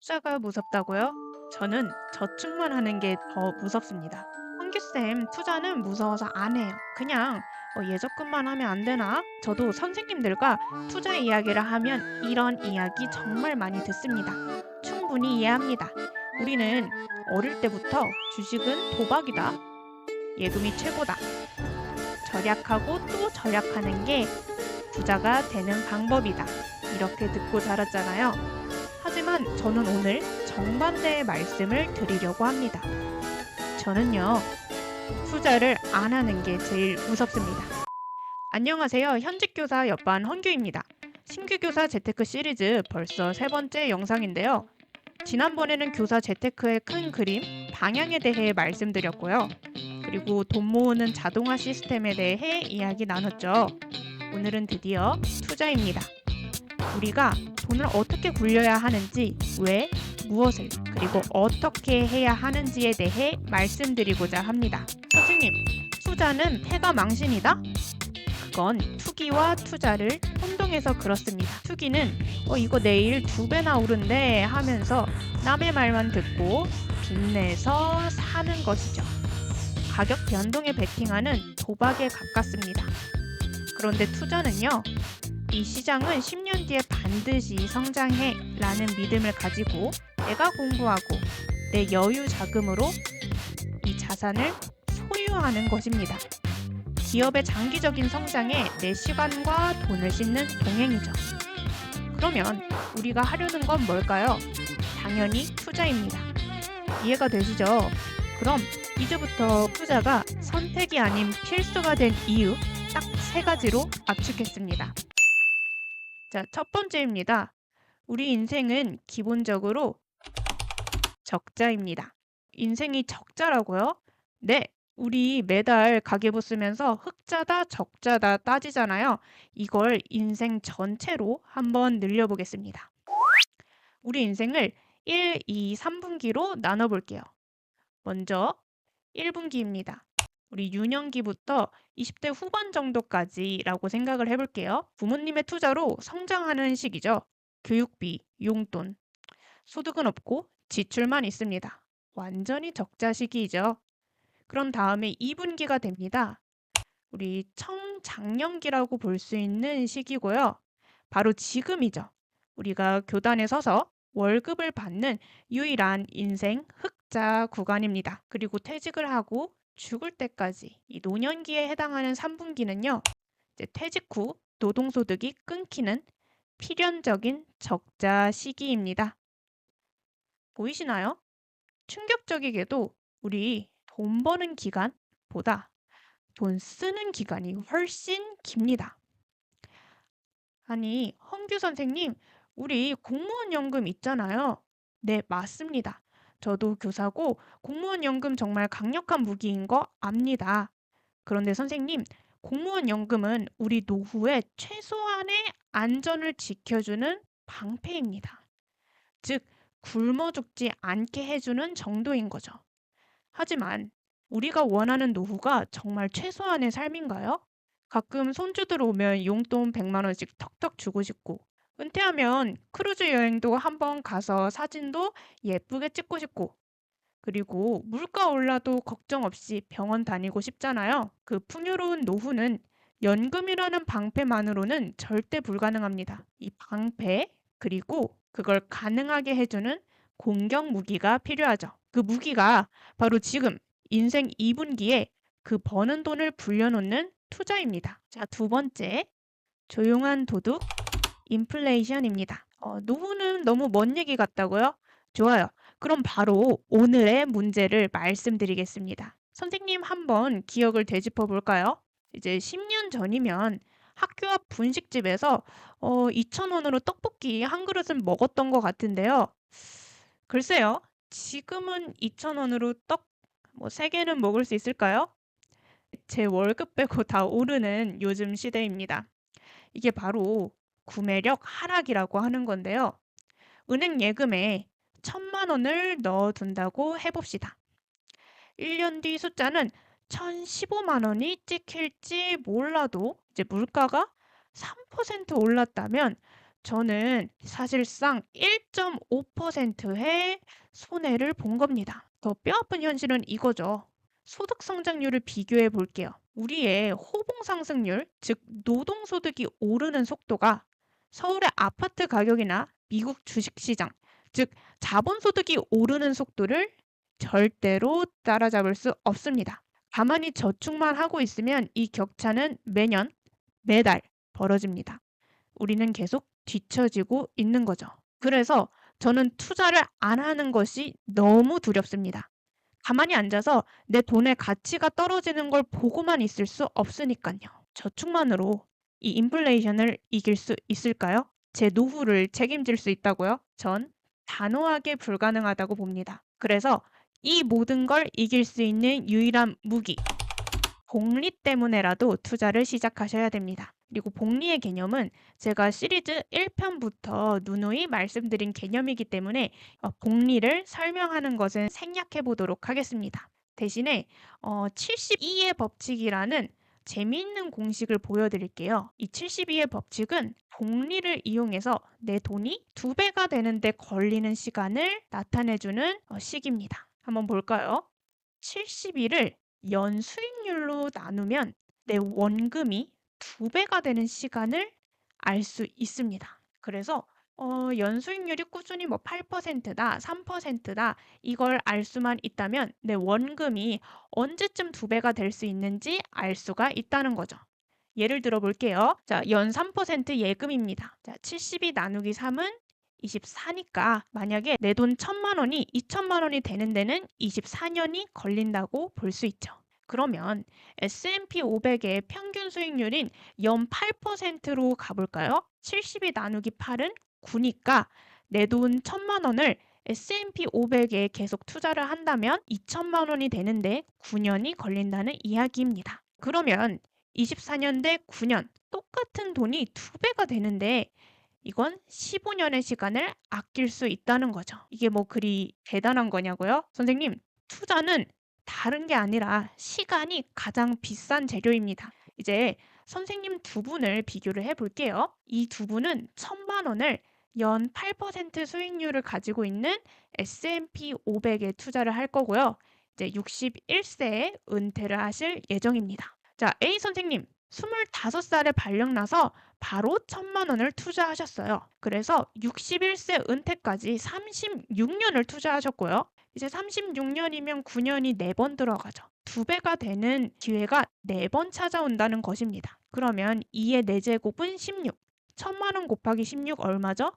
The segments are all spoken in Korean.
투자가 무섭다고요? 저는 저축만 하는 게 더 무섭습니다. 황규쌤, 투자는 무서워서 안 해요. 그냥 예적금만 하면 안 되나? 저도 선생님들과 투자 이야기를 하면 이런 이야기 정말 많이 듣습니다. 충분히 이해합니다. 우리는 어릴 때부터 주식은 도박이다. 예금이 최고다. 절약하고 또 절약하는 게 부자가 되는 방법이다. 이렇게 듣고 자랐잖아요. 하지만 저는 오늘 정반대의 말씀을 드리려고 합니다. 저는요, 투자를 안 하는 게 제일 무섭습니다. 안녕하세요. 현직 교사 옆반 헌규입니다. 신규 교사 재테크 시리즈 벌써 세 번째 영상인데요. 지난번에는 교사 재테크의 큰 그림, 방향에 대해 말씀드렸고요. 그리고 돈 모으는 자동화 시스템에 대해 이야기 나눴죠. 오늘은 드디어 투자입니다. 우리가 돈을 어떻게 굴려야 하는지, 왜, 무엇을, 그리고 어떻게 해야 하는지에 대해 말씀드리고자 합니다. 선생님, 투자는 패가 망신이다? 그건 투기와 투자를 혼동해서 그렇습니다. 투기는 이거 내일 2배나 오른대 하면서 남의 말만 듣고 빚내서 사는 것이죠. 가격 변동에 베팅하는 도박에 가깝습니다. 그런데 투자는요, 이 시장은 10년 뒤에 반드시 성장해 라는 믿음을 가지고 내가 공부하고 내 여유 자금으로 이 자산을 소유하는 것입니다. 기업의 장기적인 성장에 내 시간과 돈을 싣는 동행이죠. 그러면 우리가 하려는 건 뭘까요? 당연히 투자입니다. 이해가 되시죠? 그럼 이제부터 투자가 선택이 아닌 필수가 된 이유 딱 3가지로 압축했습니다. 자, 첫 번째입니다. 우리 인생은 기본적으로 적자입니다. 인생이 적자라고요? 네, 우리 매달 가계부 쓰면서 흑자다, 적자다 따지잖아요. 이걸 인생 전체로 한번 늘려보겠습니다. 우리 인생을 1, 2, 3분기로 나눠볼게요. 먼저 1분기입니다. 우리 유년기부터 20대 후반 정도까지라고 생각을 해볼게요. 부모님의 투자로 성장하는 시기죠. 교육비, 용돈, 소득은 없고 지출만 있습니다. 완전히 적자 시기이죠. 그런 다음에 2분기가 됩니다. 우리 청장년기라고 볼 수 있는 시기고요. 바로 지금이죠. 우리가 교단에 서서 월급을 받는 유일한 인생 흑자 구간입니다. 그리고 퇴직을 하고 죽을 때까지 이 노년기에 해당하는 3분기는요. 이제 퇴직 후 노동소득이 끊기는 필연적인 적자 시기입니다. 보이시나요? 충격적이게도 우리 돈 버는 기간보다 돈 쓰는 기간이 훨씬 깁니다. 아니, 헌규 선생님, 우리 공무원 연금 있잖아요. 네, 맞습니다. 저도 교사고 공무원 연금 정말 강력한 무기인 거 압니다. 그런데 선생님, 공무원 연금은 우리 노후에 최소한의 안전을 지켜주는 방패입니다. 즉, 굶어 죽지 않게 해주는 정도인 거죠. 하지만 우리가 원하는 노후가 정말 최소한의 삶인가요? 가끔 손주들 오면 용돈 100만 원씩 턱턱 주고 싶고, 은퇴하면 크루즈 여행도 한번 가서 사진도 예쁘게 찍고 싶고, 그리고 물가 올라도 걱정 없이 병원 다니고 싶잖아요. 그 풍요로운 노후는 연금이라는 방패만으로는 절대 불가능합니다. 이 방패, 그리고 그걸 가능하게 해주는 공격 무기가 필요하죠. 그 무기가 바로 지금 인생 2분기에 그 버는 돈을 불려놓는 투자입니다. 자, 2번째, 조용한 도둑, 인플레이션입니다. 노후는 너무 먼 얘기 같다고요? 좋아요. 그럼 바로 오늘의 문제를 말씀드리겠습니다. 선생님 한번 기억을 되짚어 볼까요? 이제 10년 전이면 학교 앞 분식집에서 2,000원으로 떡볶이 한 그릇은 먹었던 것 같은데요. 글쎄요. 지금은 2,000원으로 떡 3개는 먹을 수 있을까요? 제 월급 빼고 다 오르는 요즘 시대입니다. 이게 바로 구매력 하락이라고 하는 건데요. 은행 예금에 1,000만 원을 넣어둔다고 해봅시다. 1년 뒤 숫자는 1,015만 원이 찍힐지 몰라도 이제 물가가 3% 올랐다면 저는 사실상 1.5%의 손해를 본 겁니다. 더 뼈아픈 현실은 이거죠. 소득 성장률을 비교해 볼게요. 우리의 호봉 상승률, 즉 노동소득이 오르는 속도가 서울의 아파트 가격이나 미국 주식시장, 즉 자본소득이 오르는 속도를 절대로 따라잡을 수 없습니다. 가만히 저축만 하고 있으면 이 격차는 매년, 매달 벌어집니다. 우리는 계속 뒤처지고 있는 거죠. 그래서 저는 투자를 안 하는 것이 너무 두렵습니다. 가만히 앉아서 내 돈의 가치가 떨어지는 걸 보고만 있을 수 없으니까요. 저축만으로 이 인플레이션을 이길 수 있을까요? 제 노후를 책임질 수 있다고요? 전 단호하게 불가능하다고 봅니다. 그래서 이 모든 걸 이길 수 있는 유일한 무기, 복리 때문에라도 투자를 시작하셔야 됩니다. 그리고 복리의 개념은 제가 시리즈 1편부터 누누이 말씀드린 개념이기 때문에 복리를 설명하는 것은 생략해 보도록 하겠습니다. 대신에 72의 법칙이라는 재미있는 공식을 보여드릴게요. 이 72의 법칙은 복리를 이용해서 내 돈이 2배가 되는데 걸리는 시간을 나타내주는 식입니다. 한번 볼까요? 72를 연수익률로 나누면 내 원금이 2배가 되는 시간을 알 수 있습니다. 그래서 연수익률이 꾸준히 뭐 8%다, 3%다 이걸 알 수만 있다면 내 원금이 언제쯤 2배가 될 수 있는지 알 수가 있다는 거죠. 예를 들어 볼게요. 자, 연 3% 예금입니다. 자, 72 나누기 3은 24니까 만약에 내 돈 1,000만 원이 2,000만 원이 되는 데는 24년이 걸린다고 볼 수 있죠. 그러면 S&P 500의 평균 수익률인 연 8%로 가볼까요? 72 나누기 8은 9니까 내 돈 1,000만 원을 S&P 500에 계속 투자를 한다면 2,000만 원이 되는데 9년이 걸린다는 이야기입니다. 그러면 24년 대 9년 똑같은 돈이 2배가 되는데 이건 15년의 시간을 아낄 수 있다는 거죠. 이게 뭐 그리 대단한 거냐고요? 선생님, 투자는 다른 게 아니라 시간이 가장 비싼 재료입니다. 이제 선생님 두 분을 비교를 해볼게요. 이 두 분은 1,000만 원을 연 8% 수익률을 가지고 있는 S&P 500에 투자를 할 거고요. 이제 61세에 은퇴를 하실 예정입니다. 자, A 선생님, 25살에 발령나서 바로 1,000만 원을 투자하셨어요. 그래서 61세 은퇴까지 36년을 투자하셨고요. 이제 36년이면 9년이 4번 들어가죠. 2배가 되는 기회가 4번 찾아온다는 것입니다. 그러면 2의 4제곱은 16. 1,000만 원 곱하기 16 얼마죠?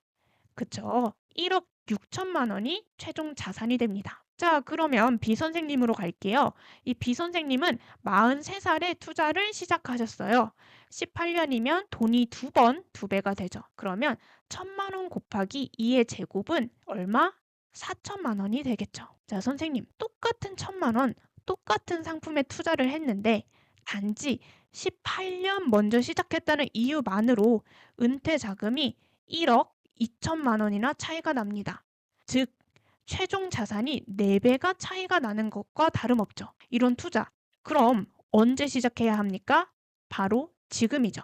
그쵸? 1억 6천만 원이 최종 자산이 됩니다. 자, 그러면 B 선생님으로 갈게요. 이 B 선생님은 43살에 투자를 시작하셨어요. 18년이면 돈이 2번 2배가 되죠. 그러면 1,000만 원 곱하기 2의 제곱은 얼마? 4천만 원이 되겠죠. 자, 선생님, 똑같은 1,000만 원, 똑같은 상품에 투자를 했는데 단지 18년 먼저 시작했다는 이유만으로 은퇴 자금이 1억 2천만 원이나 차이가 납니다. 즉, 최종 자산이 4배가 차이가 나는 것과 다름없죠. 이런 투자. 그럼 언제 시작해야 합니까? 바로 지금이죠.